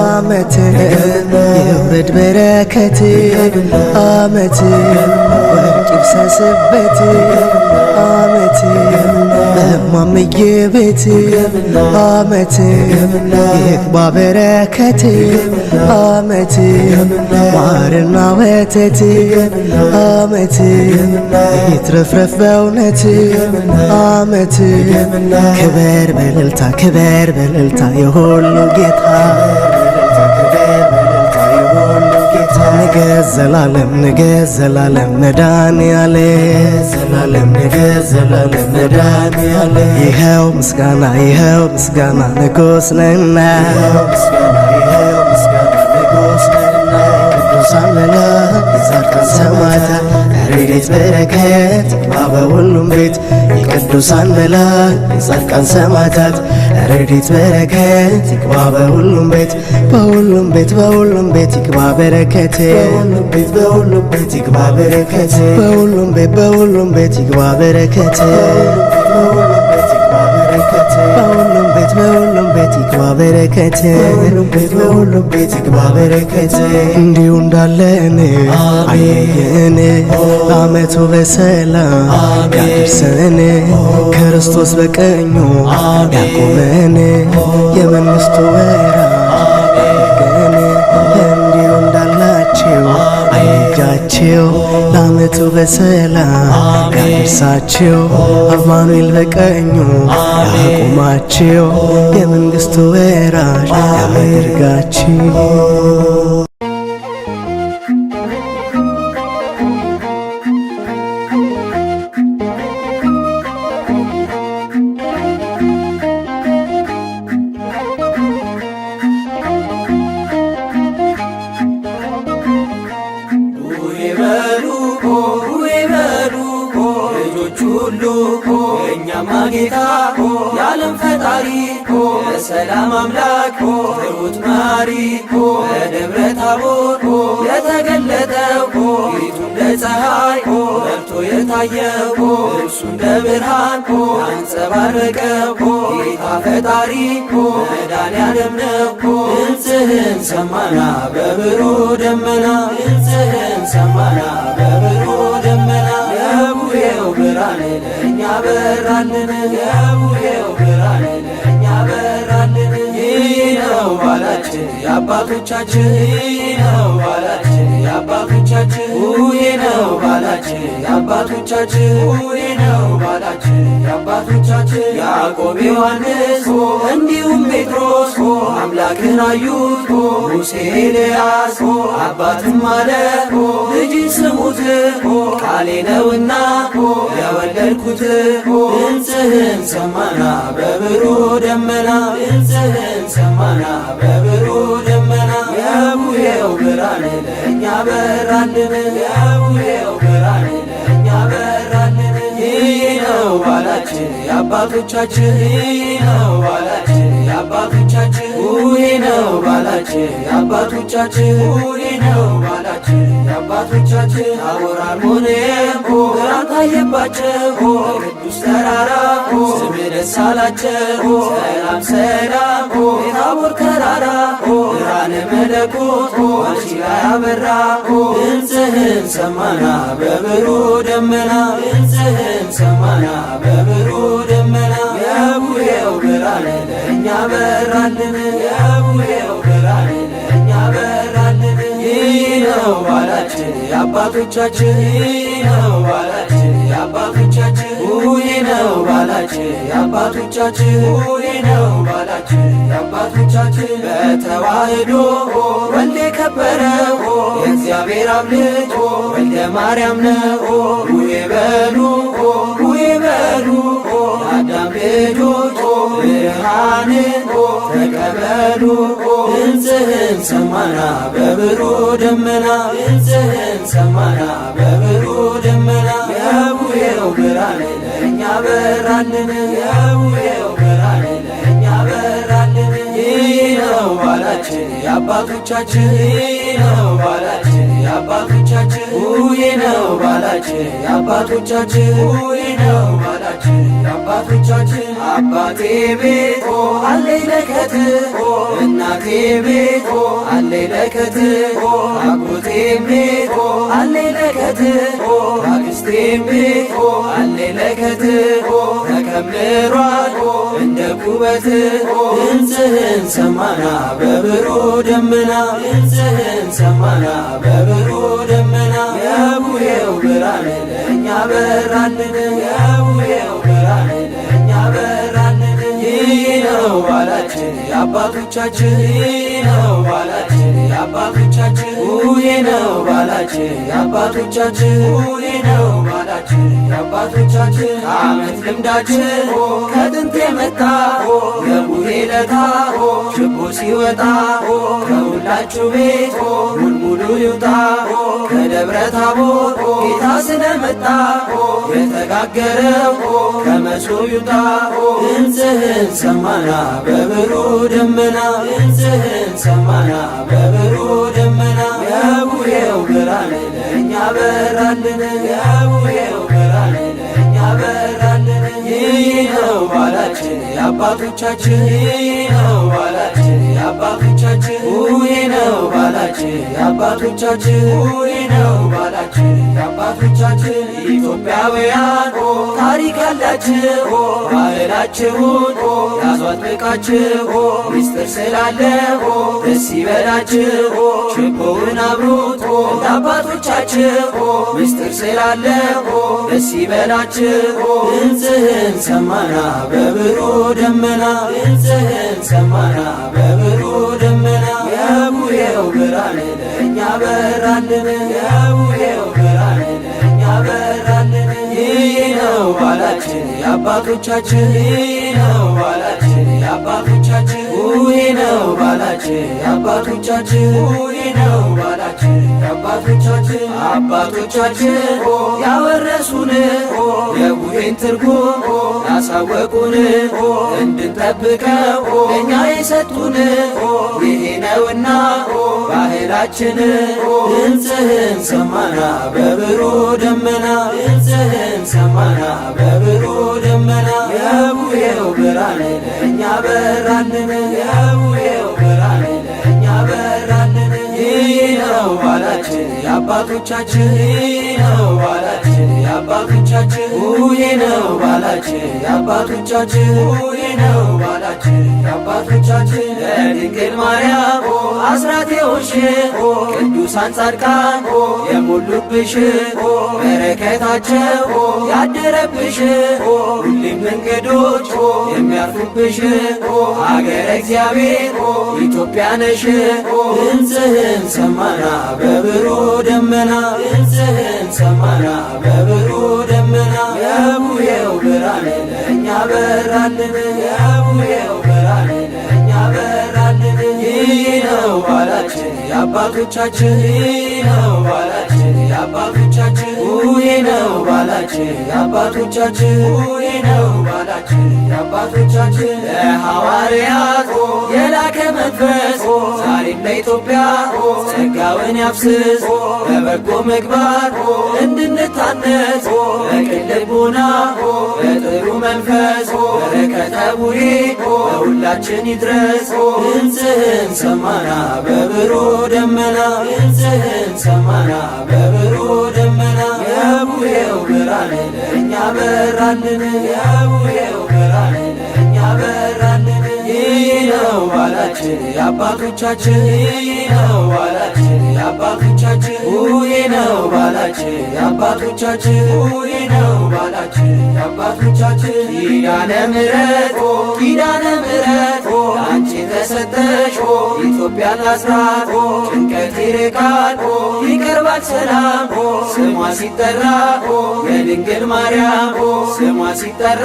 ዓመት የውረድ በረከት ዓመት ወርቅ ይፍሰስበት ዓመት በማምዬ ቤት ዓመት ይግባ በረከት ዓመት ማርና ወተት ዓመት ይትረፍረፍ በእውነት ዓመት ክበር በእልልታ ክበር በእልልታ የሁሉ ጌታ ንገስ ዘላለም ንገስ ዘላለም መድኃኔዓለም ዘላለም ንገስ ዘላለም መድኃኔዓለም ይኸው ምስጋና ይኸው ምስጋና ንጉሥ ነህና ቅዱሳን መላእክት የጻድቃን ሰማዕታት ረድኤት በረከት ይግባ በሁሉም ቤት የቅዱሳን መላእክት የጻድቃን ሰማዕታት ረድኤት በረከት ይግባ በሁሉም ቤት በሁሉም ቤት በሁሉም ቤት ይግባ በረከት በሁሉም ቤት በሁሉም ቤት ይግባ በረከት በሁሉም ቤት በሁሉም ቤት ይግባ በረከት በሁሉም ቤት በሁሉም ቤት ይግባ በረከት በሁሉም ቤት በሁሉም ቤት ይግባ በረከት እንዲሁ እንዳለን አየየን ለዓመቱ በሰላም ያድርሰን ክርስቶስ በቀኙ ያቆመን የመንግሥቱ ወራሽ ያድርገን እንዲሁ እንዳላችሁ አይጃችሁ ለዓመቱ በሰላም ያድርሳችሁ አማኑኤል በቀኙ ያቁማችሁ የመንግሥቱ ወራሽ ያድርጋችሁ። ጌታ የዓለም ፈጣሪ የሰላም አምላክ ትሑት መሐሪ በደብረ ታቦር የተገለጠው ፊቱ እንደ ፀሐይ በርቶ የታየው ልብሱ እንደ ብርሃን ያንጸባረቀው ጌታ ፈጣሪ መድኃኔዓለም ነው። ድምፅህን ሰማና በብሩህ ደመና ድምፅህን ሰማና በብሩህ ደመና የቡሄው ብርሃን ለእኛ በራልን የቡሄው ብርሃን ለእኛ በራልን። ይህ ነው ባላችን የአባቶቻችን ይህ ነው ባላችን የአባቶቻችን ይህ ነው ባላችን የአባቶቻችን ይህ ነው ባላችን የአባቶቻችን ያዕቆብ ዮሐንስ እንዲሁም ጴጥሮስ አምላክን አዩት ሙሴ ኤልያስ አባትም አለ ልጅ ስሙት ቃሌ ነውና የወለድኩት ድምፅህን ሰማና በብሩህ ደመና ድምፅህን ሰማና በብሩህ ደመና የቡሄው ብርሃን ለእኛ በራልን የቡሄው ብርሃን ለእኛ በራልን። ይህ ነው ባላችን የአባቶቻችን ይህ ነው ባላችን የአባቶቻችን የአባቶቻችን ይሄ ነው ባላችን የአባቶቻችን ይሄ ነው ባላችን የአባቶቻችን ታቦር አርሞንኤም ብርሃን ታየባቸው ቅዱስ ተራራ ስም ደስ አላቸው ሰላም ሰላም የታቦር ተራራ ብርሃነ መለኮት አንቺ ላይ አበራ ድምፅህን ሰማና በብሩህ ደመና ድምፅህን ሰማና በብሩህ ደመና የቡሄው ብርሃን ለእኛ በራልን የቡሄው ብርሃን ለእኛ በራልን ይህ ነው ባላችን የአባቶቻችን ይህ ነው ባላችን የአባቶቻችን ይህ ነው ባላችን የአባቶቻችን ይህ ነው ባላችን የአባቶቻችን በተዋህዶ ወልድ የከበረው የእግዚአብሔር አብ ልጅ ወልደ ማርያም ነው ቡሄ በሉ ቡሄ በሉ የአዳም ልጆች ብርሃንን ተቀበሉ ድምፅህን ሰማና በብሩህ ደመና ድምፅህን ሰማና በብሩህ ደመና የቡሄው ብርሃን ለእኛ በራልን የቡሄው ብርሃን ለእኛ በራልን ይህ ነው ባላችን የአባቶቻችን ይህ ነው ባላችን የአባቶቻችን ይህ ነው ባላችን የአባቶቻችን ይህ ነው ባላችን የአባቶቻችን አባቴ ቤት አለኝ ለከት እናቴ ቤት አለኝ ለከት አጎቴም ቤት አለኝ ለከት አክስቴም ቤት አለኝ ለከት ተከምሯል እንደ ኩበት ድምፅህን ሰማና በብሩህ ደመና ድምፅህን ሰማና በብሩህ ደመና የቡሄው ብርሃን ለእኛ በራልን የቡሄው ብርሃን ለእኛ በራልን ይህ ነው ባላችን የአባቶቻችን ይህ ነው ባላችን የአባቶቻችን ይህ ነው ባላችን የአባቶቻችን ይህ ነው ባላችን የአባቶቻችን ከዓመት ልምዳችን ከጥንት የመጣ የቡሄ ለታ ችቦ ሲወጣ ከሁላችሁ ቤት ሙልሙሉ ይውጣ ከደብረ ታቦር ጌታ ስለመጣ የተጋገረው ከመሶብ ይውጣ ድምፅህን ሰማና በብሩህ ደመና ድምፅህን ሰማና በብሩህ ደመና የቡሄው ብርሃን ለእኛ በራልን የቡሄው ብርሃን ለእኛ በራልን ይህ ነው ባላችን የአባቶቻችን ይህ ነው ባላችን የአባቶቻችን ይህ ነው ባላችን የአባቶቻችን ይህ ነው ባላችን የአባቶቻችን ኢትዮጵያውያን ታሪክ ያላችሁ ባህላችሁን ያዙ አጥብቃችሁ ሚስጥር ስላለው ደስ ይበላችሁ ችቦውን አብሩት እንደ አባቶቻችሁ ሚስጥር ስላለው ደስ ይበላችሁ ድምፅህን ሰማና በብሩህ ደመና ድምፅህን ሰማና በብሩህ ደመና የቡሄው ብርሃን ለእኛ በራልን የቡሄው ብርሃን ለእኛ በራልን ይህ ነው ባላችን የአባቶቻችን ይህ ነው ባላችን የአባቶቻችን ይህ ነው ባላችን የአባቶቻችን ይህ ነው ባላችን የአባቶቻችን አባቶቻችን ያወረሱን የቡሄን ትርጉም ያሳወቁን እንድንጠብቀው ለእኛ የሰጡን ይሄ ነውና ባህላችን ድምፅህን ሰማና በብሩህ ደመና ድምፅህን ሰማና በብሩህ ደመና የቡሄው ብርሃን ለእኛ በራልን የቡሄው ብርሃን ለእኛ በራልን ይህ ነው ባላችን የአባቶቻችን ይህ ነው ባላችን የአባቶቻችን ይህ ነው ባላችን የአባቶቻችን ይህ ነው ባላችን የአባቶቻችን ለድንግል ማርያም አስራት የሆንሽ ቅዱሳን ጻድቃን የሞሉብሽ በረከታቸው ያደረብሽ ሁሌም እንግዶች የሚያርፉብሽ አገረ እግዚአብሔር ኢትዮጵያ ነሽ ድምፅህን ሰማና በብሩህ ደመና ድምፅህን ሰማና በብሩህ ደመና የቡሄው ብርሃን ለእኛ በራልን የቡሄው ብርሃን ለእኛ በራልን ይህ ነው ባላችን የአባቶቻችን ይህ ነው ባላችን የአባቶቻችን ይህ ነው ባላችን የአባቶቻችን ይህ ነው ባላችን የአባቶቻችን ለሐዋርያት መንፈስ ዛሬም ለኢትዮጵያ ጸጋውን ያፍስስ በበጎ ምግባር እንድንታነጽ በቅን ልቡና በጥሩ መንፈስ በረከተ ቡሄ በሁላችን ይድረስ። ድምፅህን ሰማና በብሩህ ደመና ድምፅህን ሰማና በብሩህ ደመና የቡሄው ብርሃን ለእኛ በራልን የቡሄው ብርሃን ለእኛ በራልን። ይህ ነው ባላችን የአባቶቻችን ይህ ነው ባላችን የአባቶቻችን ቡሄ ነው ባላችን የአባቶቻችን ቡሄ ነው ባላችን የአባቶቻችን ኪዳነ ምሕረት ኪዳነ ምሕረት አንቺ ተሰጠሽ ኢትዮጵያን አስራት ጭንቀት ይርቃል ይቀርባል ሰላም ስሟ ሲጠራ የድንግል ማርያም ስሟ ሲጠራ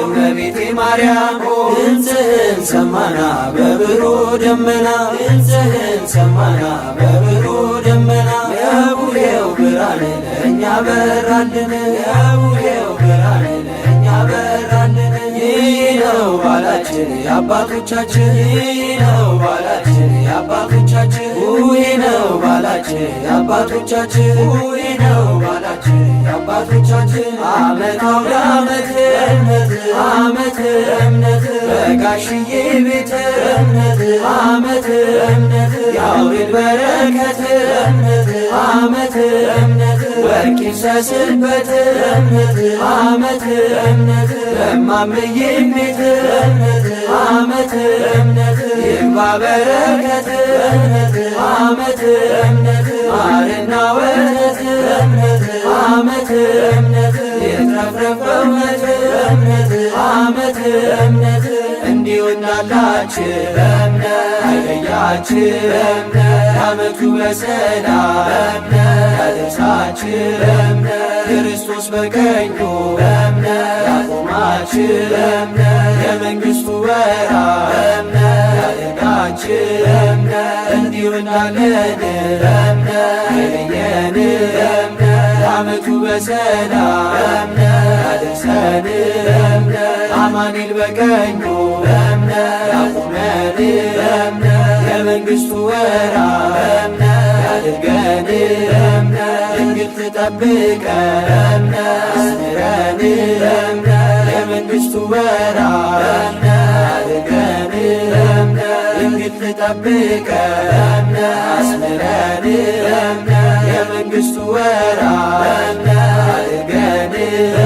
እመቤቴ ማርያም ድምፅህን ሰማና በብሩህ ደመና ድምፅህን ሰማና በብሩህ ደመና የቡሄው ብርሃን ለእኛ በራልን የቡሄው ብርሃን ለእኛ በራልን። ይህ ነው ባላችን የአባቶቻችን ይህ ነው ባላችን የአባቶቻችን ቡሄ ነው ባላችን የአባቶቻችን ቡሄ ነው ባላችን የአባቶቻችን ዓመት አውደ ዓመት እምነት ዓመት እምነት በጋሽዬ ቤት እምነት ዓመት እምነት ያውርድ በረከት እምነት ዓመት እምነት ወርቅ ይፍሰስበት እምነት ዓመት እምነት በማምዬ ቤት እምነት ዓመት እምነት ይግባ በረከት እምነት ዓመት እምነት ማርና ወተት እምነት ዓመት እምነት ይትረፍረፍ በእውነት እምነት ዓመት እምነት እንዲሁ እንዳላችን እምነት አይለያችን እምነት ዓመቱ በሰላም እምነት ያደርሳችን እምነት ክርስቶስ በቀኙ እምነት ያቆማችን እምነት የመንግሥቱ ወራሽ እምነት ያደርጋችን እምነት እንዲሁ እንዳለን እምነት አይለየን እምነት ዓመቱ በሰላም እምነት ያደርሰን እምነት አማኑኤል በቀኙ እምነት ያቁመን እምነት የመንግሥቱ ወራሽ እምነት ያድርገን እምነት ድንግል ትጠብቀን እምነት አስምረን እምነት የመንግሥቱ ወራሽ እምነት ያድርገን እምነት ድንግል ትጠብቀን እምነት አስምረን እምነት የመንግሥቱ ወራሽ እምነት ያድርገን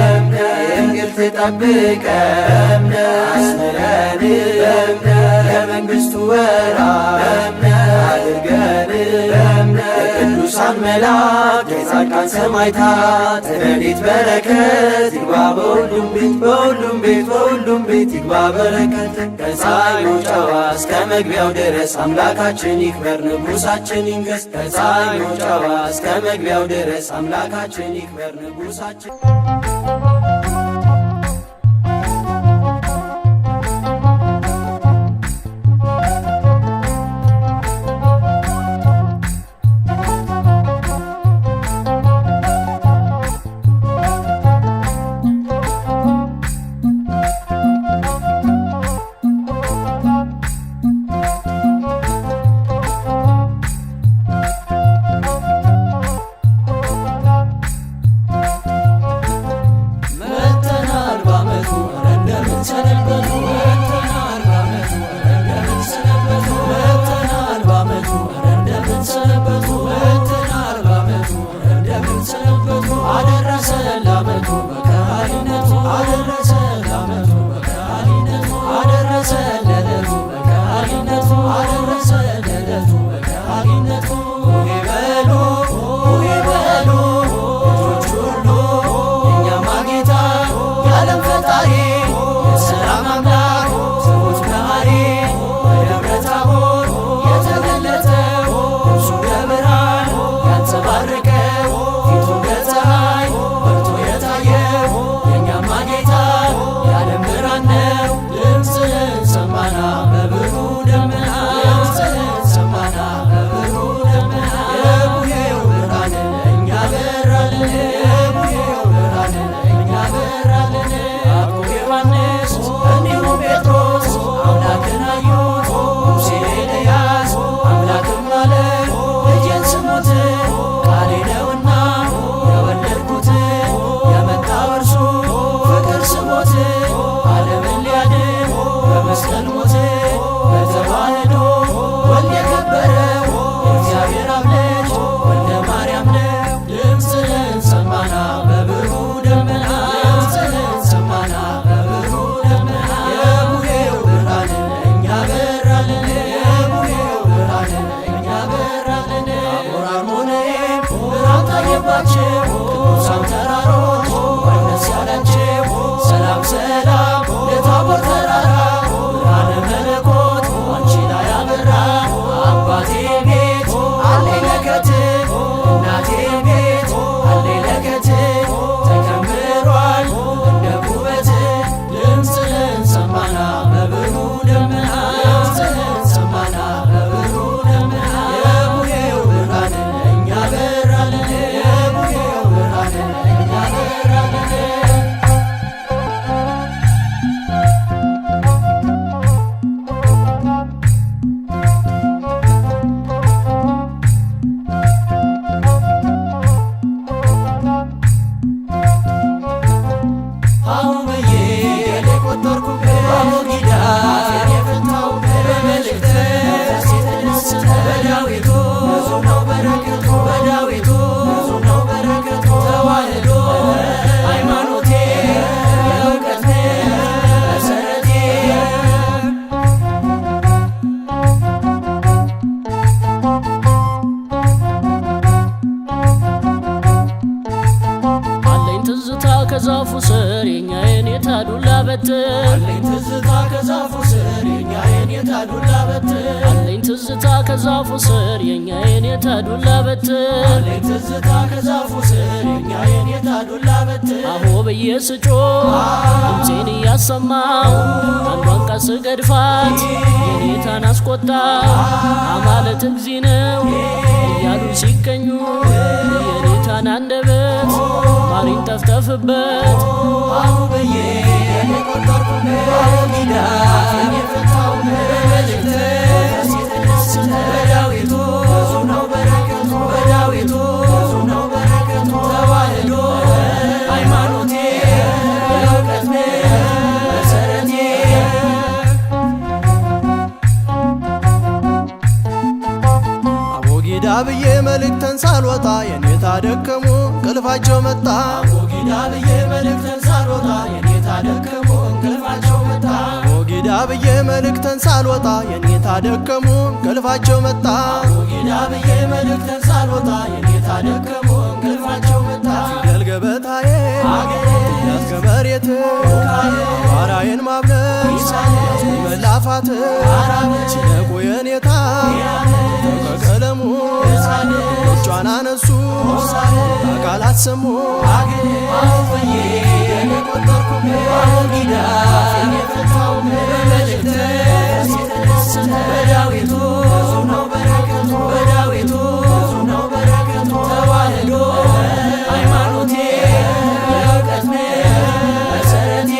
እምነት ድንግል ትጠብቀን እምነት አስምረን እምነት የመንግሥቱ ወራሽ እምነት ያድርገን እምነት የቅዱሳን መላእክት የጻድቃን ሰማዕታት ረድኤት በረከት ይግባ በሁሉም ቤት በሁሉም ቤት በሁሉም ቤት ይግባ በረከት ከፀሐይ መውጫዋ እስከ መግቢያው ድረስ አምላካችን ይክበር ንጉሣችን ይንገስ ከፀሐይ መውጫዋ እስከ መግቢያው ድረስ አምላካችን ይክበር ንጉሣችን በትር አለኝ ትዝታ ከዛፉ ስር የኛ የኔታ ዱላ በትር አለኝ ትዝታ ከዛፉ ስር የኛ የኔታ ዱላ በትር አለኝ ትዝታ ከዛፉ ስር የኛ የኔታ ዱላ በትር አሆ ብዬ ስጮህ ድምፄን እያሰማው አንዷን ቃል ስገድፋት የኔታን አስቆጣ አማለት እግዚ ነው እያሉ ሲገኙ የኔታን አንደበት ማሪን ጠፍጠፍበት አሁ ብዬ የቆጠርኩበት ኪዳን የፈታው መልእክት በዳዊቱ ብዙ ነው በረከቱ በዳዊቱ ብዙ ነው በረከቱ ተዋህዶ ሃይማኖቴ የእውቀት መሰረቴ አቦጊዳ ብዬ መልእክተን ሳልወጣ የኔታ ደከሙ እንቅልፋቸው መጣ አቦጊዳ ብዬ መልእክተን ሳልወጣ የኔታ ደከሙ እንቅልፋቸው መጣ አቦጊዳ ብዬ መልእክተን ሳልወጣ የኔታ ደከሙ እንቅልፋቸው መጣ አቦጊዳ ብዬ መልእክተን ሳልወጣ የኔታ ደከሙ እንቅልፋቸው መጣ ፊደል ገበታዬ ያዝከ መሬት አራዬን ማብለስ መላፋት ሲነቁ የኔታ ከቀለሙ እጇን አነሱ አካላት ሰሙ አሁዬ የቆጠርኩበት ኪዳን የፈታው መልእክት በዳዊቱ ብዙ ነው በረከቱ በዳዊቱ ብዙ ነው በረከቱ ተዋህዶ ሃይማኖቴ የእውቀት መሰረቴ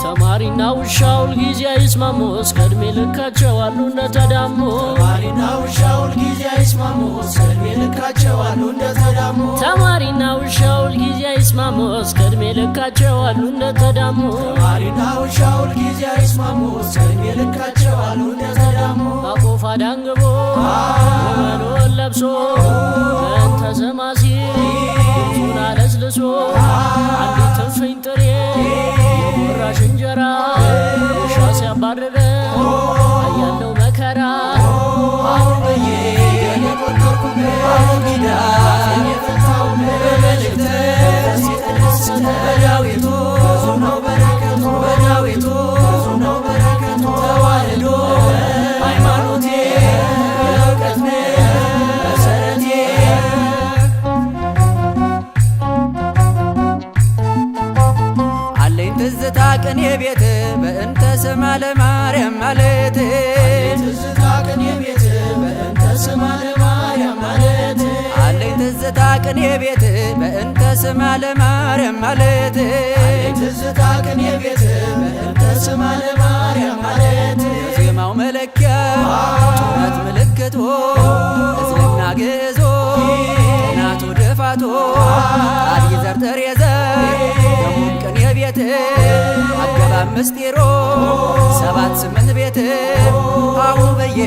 ተማሪና ውሻው ሁልጊዜ አይስማሙ እስከ ዕድሜ ልካቸው አሉ እንደተዳሙ ተማሪና ውሻው ሁልጊዜ አይስማሙ እስከ ዕድሜ ልካቸው አሉ እንደተዳሙ ተማሪና ውሻው ሁልጊዜ አይስማሙ እስከ ዕድሜ ልካቸው አሉ እንደተዳሙ ተማሪና ውሻው ሁልጊዜ አይስማሙ እስከ ዕድሜ ልካቸው አሉ እንደተዳሙ አቆፋ ዳንግቦ ወመኖን ለብሶ በእንተ ስማ ሲል ድምፁን አለስልሶ አንዲት እፍኝ ጥሬ የጉራሽ እንጀራ ውሻ ሲያባርረው አያለው መከራ አሁ ብዬ የቆጠርኩበት ኪዳን የፈታው መልእክት በዳዊቱ ብዙ ነው በረከቱ በዳዊቱ ብዙ ነው በረከቱ ተዋህዶ ሃይማኖቴ የእውቀት መሰረቴ አለኝ ትዝታ ቅኔ ቤት በእንተ ስማ ለማርያም ማለት ትዝታ ቅኔ ቤት በእንተ ስማ ለማርያም ማለት አለኝ ትዝታ ቅኔ ቤት በእንተ ስማ ለማርያም ማለት ትዝታ ቅኔ ቤት በእንተ ስማ ለማርያም ማለት የዜማው መለኪያ ጩኸት ምልክቶ እዝልና ግዞ ጥናቱ ድፋቶ ቃል ይዘርጥር የዘር ደሙን ቅኔ ቤት አገባብ ምስጢሮ 7-8 ቤት አሁ ብዬ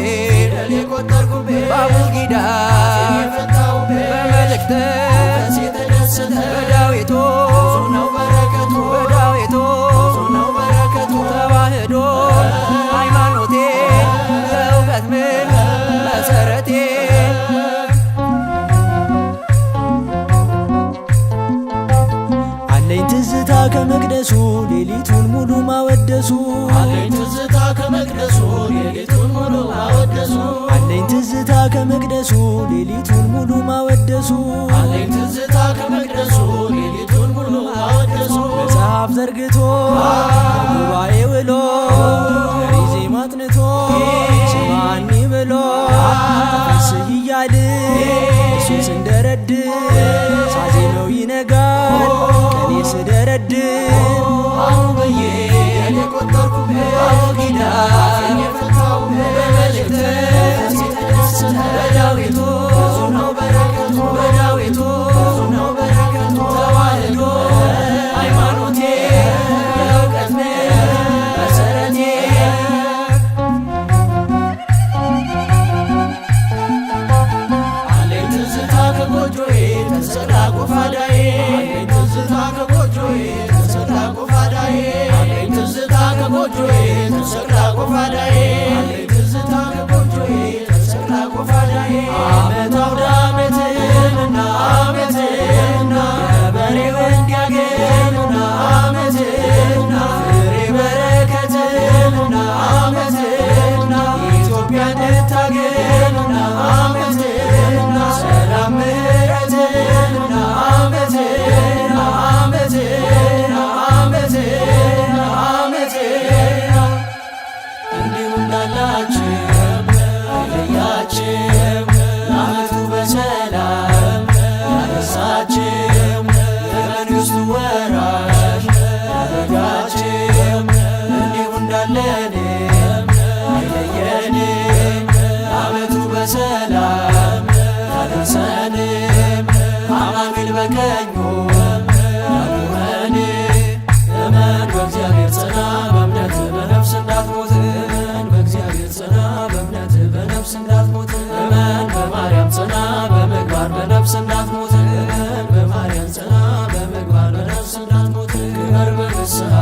የቆጠርኩበት በአቡጊዳ የፈታው በመልእክት የተደሰተ በዳዊቱ ብዙ ነው በረከቱ በዳዊቱ ብዙ ነው በረከቱ ተዋህዶ ሃይማኖቴ የእውቀት መሰረቴ አለኝ ትዝታ ከመቅደሱ ሌሊቱን ሙሉ ማወደሱ አለኝ ትዝታ ከመቅደሱ ሌሊቱን ሙሉ ማወደሱ አለኝ ትዝታ ከመቅደሱ ሌሊቱን ሙሉ ማወደሱ አለኝ ትዝታ ከመቅደሱ ሌሊቱን ሙሉ ማወደሱ መጽሐፍ ዘርግቶ ጉባኤ ውሎ ዜማ አጥንቶ ስማኒ ብሎ ተፈስህ እያል እሱን ስንደረድ ሳዜመው ይነጋል ቀኔ ስደረድር አሁ ብዬ የቆጠርኩበት ኪዳን የፈታው መልእክት በዳዊቱ ብዙ ነው በረከቱ በዳዊቱ ብዙ ነው በረከቱ ተዋህዶ ሃይማኖቴ የእውቀት ይመር በንስሐ